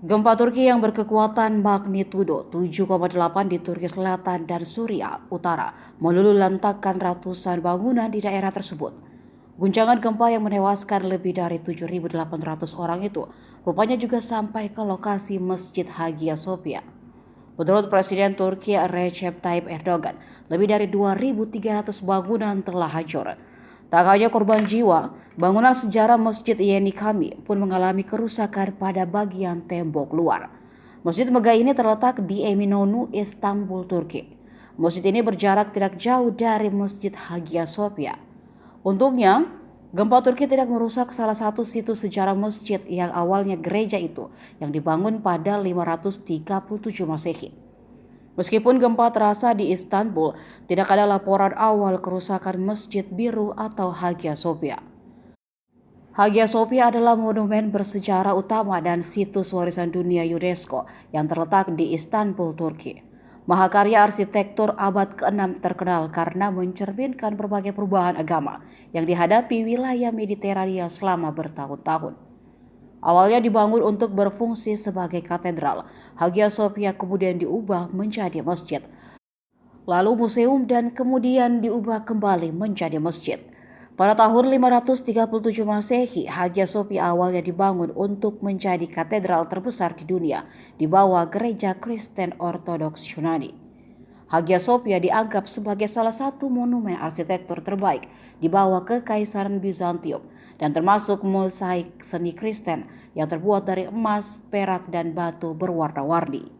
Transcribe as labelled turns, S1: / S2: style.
S1: Gempa Turki yang berkekuatan magnitudo 7,8 di Turki Selatan dan Suriah Utara meluluhlantakkan ratusan bangunan di daerah tersebut. Guncangan gempa yang menewaskan lebih dari 7.800 orang itu rupanya juga sampai ke lokasi Masjid Hagia Sophia. Menurut Presiden Turki Recep Tayyip Erdogan, lebih dari 2.300 bangunan telah hancur. Tak hanya korban jiwa, bangunan sejarah Masjid Yeni Kami pun mengalami kerusakan pada bagian tembok luar. Masjid megah ini terletak di Eminönü, Istanbul, Turki. Masjid ini berjarak tidak jauh dari Masjid Hagia Sophia. Untungnya, gempa Turki tidak merusak salah satu situs sejarah masjid yang awalnya gereja itu yang dibangun pada 537 Masehi. Meskipun gempa terasa di Istanbul, tidak ada laporan awal kerusakan Masjid Biru atau Hagia Sophia. Hagia Sophia adalah monumen bersejarah utama dan situs warisan dunia UNESCO yang terletak di Istanbul, Turki. Mahakarya arsitektur abad ke-6 terkenal karena mencerminkan berbagai perubahan agama yang dihadapi wilayah Mediterania selama bertahun-tahun. Awalnya dibangun untuk berfungsi sebagai katedral, Hagia Sophia kemudian diubah menjadi masjid, lalu museum dan kemudian diubah kembali menjadi masjid. Pada tahun 537 Masehi, Hagia Sophia awalnya dibangun untuk menjadi katedral terbesar di dunia di bawah gereja Kristen Ortodoks Yunani. Hagia Sophia dianggap sebagai salah satu monumen arsitektur terbaik di bawah Kekaisaran Bizantium dan termasuk mosaik seni Kristen yang terbuat dari emas, perak, dan batu berwarna-warni.